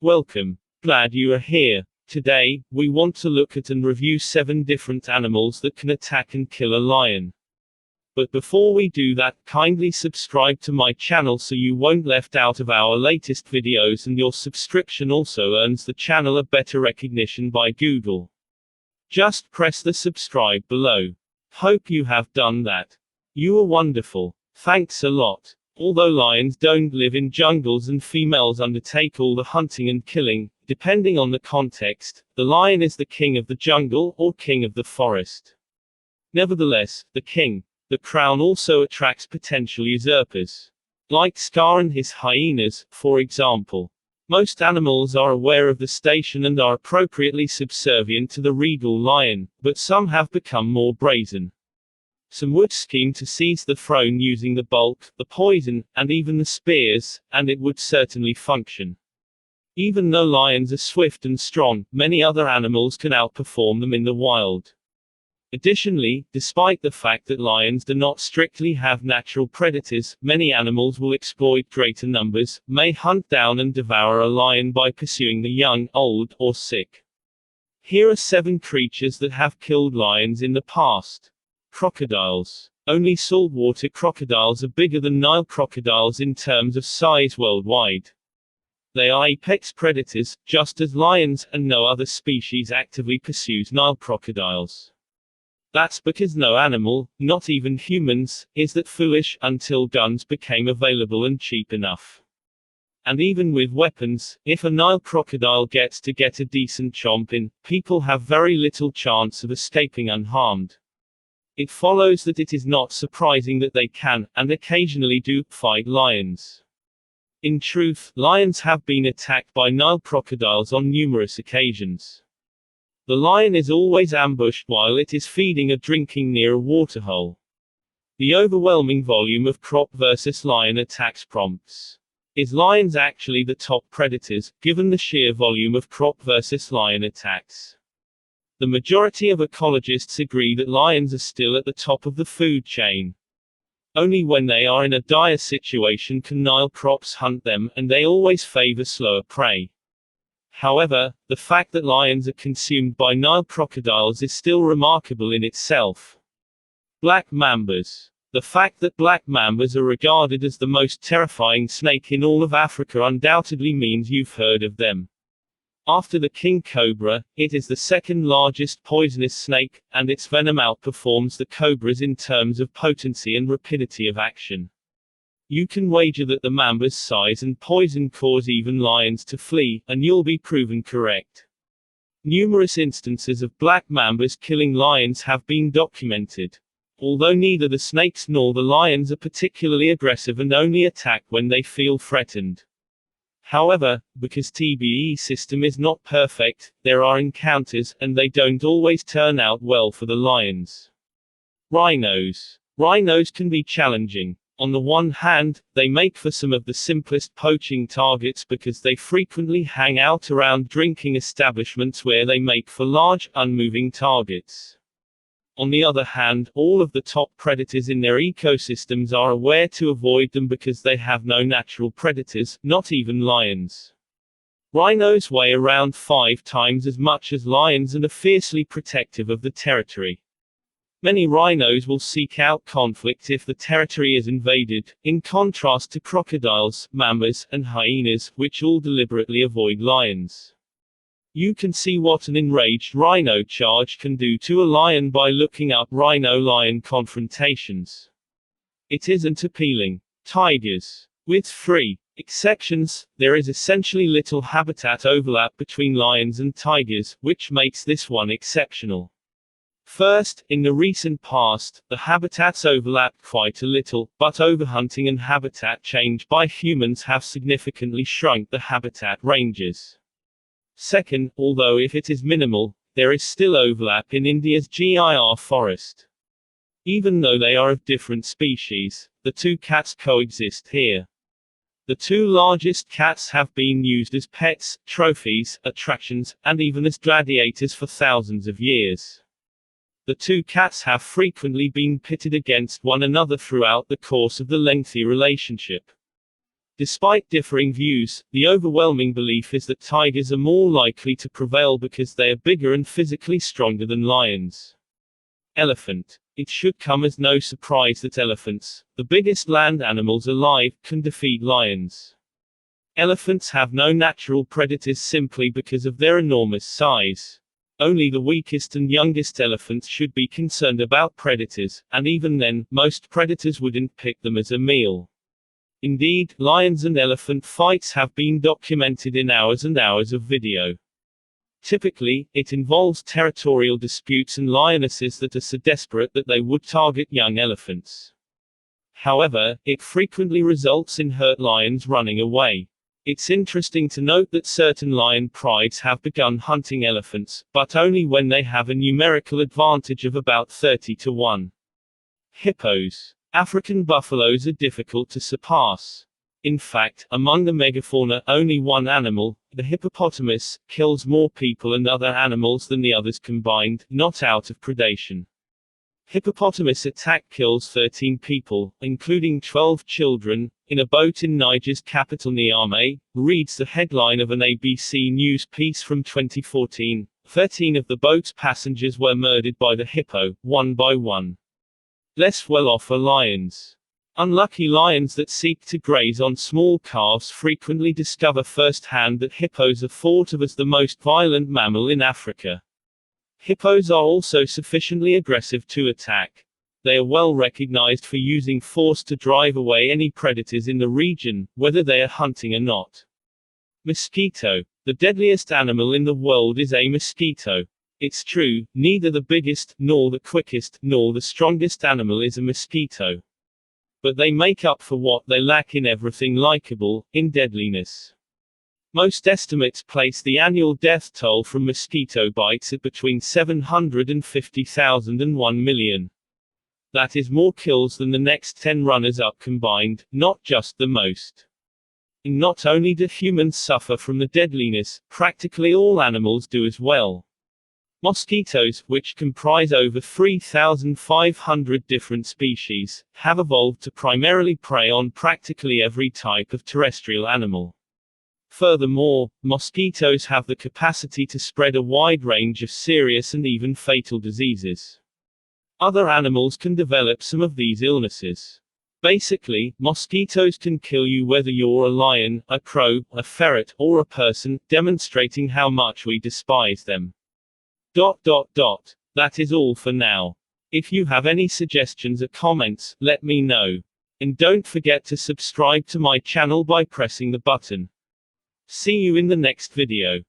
Welcome. Glad you are here. Today, we want to look at and review 7 different animals that can attack and kill a lion. But before we do that, kindly subscribe to my channel so you won't left out of our latest videos, and your subscription also earns the channel a better recognition by Google. Just press the subscribe below. Hope you have done that. You are wonderful. Thanks a lot. Although lions don't live in jungles and females undertake all the hunting and killing, depending on the context, the lion is the king of the jungle or king of the forest. Nevertheless, the crown also attracts potential usurpers. Like Scar and his hyenas, for example. Most animals are aware of the station and are appropriately subservient to the regal lion, but some have become more brazen. Some would scheme to seize the throne using the bulk, the poison, and even the spears, and it would certainly function. Even though lions are swift and strong, many other animals can outperform them in the wild. Additionally, despite the fact that lions do not strictly have natural predators, many animals will exploit greater numbers, may hunt down and devour a lion by pursuing the young, old, or sick. Here are 7 creatures that have killed lions in the past. Crocodiles. Only saltwater crocodiles are bigger than Nile crocodiles in terms of size worldwide. They are apex predators, just as lions, and no other species actively pursues Nile crocodiles. That's because no animal, not even humans, is that foolish, until guns became available and cheap enough. And even with weapons, if a Nile crocodile gets a decent chomp in, people have very little chance of escaping unharmed. It follows that it is not surprising that they can, and occasionally do, fight lions. In truth, lions have been attacked by Nile crocodiles on numerous occasions. The lion is always ambushed while it is feeding or drinking near a waterhole. The overwhelming volume of crop versus lion attacks prompts. Is lions actually the top predators, given the sheer volume of crop versus lion attacks? The majority of ecologists agree that lions are still at the top of the food chain. Only when they are in a dire situation can Nile crops hunt them, and they always favor slower prey. However, the fact that lions are consumed by Nile crocodiles is still remarkable in itself. Black mambas. The fact that black mambas are regarded as the most terrifying snake in all of Africa undoubtedly means you've heard of them. After the king cobra, it is the second largest poisonous snake, and its venom outperforms the cobras in terms of potency and rapidity of action. You can wager that the mamba's size and poison cause even lions to flee, and you'll be proven correct. Numerous instances of black mambas killing lions have been documented. Although neither the snakes nor the lions are particularly aggressive and only attack when they feel threatened. However, because TBE system is not perfect, there are encounters, and they don't always turn out well for the lions. Rhinos. Rhinos can be challenging. On the one hand, they make for some of the simplest poaching targets because they frequently hang out around drinking establishments where they make for large, unmoving targets. On the other hand, all of the top predators in their ecosystems are aware to avoid them because they have no natural predators, not even lions. Rhinos weigh around 5 times as much as lions and are fiercely protective of the territory. Many rhinos will seek out conflict if the territory is invaded, in contrast to crocodiles, mambas, and hyenas, which all deliberately avoid lions. You can see what an enraged rhino charge can do to a lion by looking up rhino-lion confrontations. It isn't appealing. Tigers. With 3 exceptions, there is essentially little habitat overlap between lions and tigers, which makes this one exceptional. First, in the recent past, the habitats overlapped quite a little, but overhunting and habitat change by humans have significantly shrunk the habitat ranges. Second, although if it is minimal, there is still overlap in India's GIR forest. Even though they are of different species, the 2 cats coexist here. The 2 largest cats have been used as pets, trophies, attractions, and even as gladiators for thousands of years. The 2 cats have frequently been pitted against one another throughout the course of the lengthy relationship. Despite differing views, the overwhelming belief is that tigers are more likely to prevail because they are bigger and physically stronger than lions. Elephant. It should come as no surprise that elephants, the biggest land animals alive, can defeat lions. Elephants have no natural predators simply because of their enormous size. Only the weakest and youngest elephants should be concerned about predators, and even then, most predators wouldn't pick them as a meal. Indeed, lions and elephant fights have been documented in hours and hours of video. Typically, it involves territorial disputes and lionesses that are so desperate that they would target young elephants. However, it frequently results in hurt lions running away. It's interesting to note that certain lion prides have begun hunting elephants, but only when they have a numerical advantage of about 30 to 1. Hippos. African buffaloes are difficult to surpass. In fact, among the megafauna, only one animal, the hippopotamus, kills more people and other animals than the others combined, not out of predation. Hippopotamus attack kills 13 people, including 12 children, in a boat in Niger's capital Niamey, reads the headline of an ABC News piece from 2014. 13 of the boat's passengers were murdered by the hippo, one by one. Less well-off are lions. Unlucky lions that seek to graze on small calves frequently discover firsthand that hippos are thought of as the most violent mammal in Africa. Hippos are also sufficiently aggressive to attack. They are well recognized for using force to drive away any predators in the region, whether they are hunting or not. Mosquito. The deadliest animal in the world is a mosquito. It's true, neither the biggest, nor the quickest, nor the strongest animal is a mosquito. But they make up for what they lack in everything likable, in deadliness. Most estimates place the annual death toll from mosquito bites at between 750,000 and 1 million. That is more kills than the next 10 runners-up combined, not just the most. And not only do humans suffer from the deadliness, practically all animals do as well. Mosquitoes, which comprise over 3,500 different species, have evolved to primarily prey on practically every type of terrestrial animal. Furthermore, mosquitoes have the capacity to spread a wide range of serious and even fatal diseases. Other animals can develop some of these illnesses. Basically, mosquitoes can kill you whether you're a lion, a crow, a ferret, or a person, demonstrating how much we despise them. That is all for now. If you have any suggestions or comments, let me know. And don't forget to subscribe to my channel by pressing the button. See you in the next video.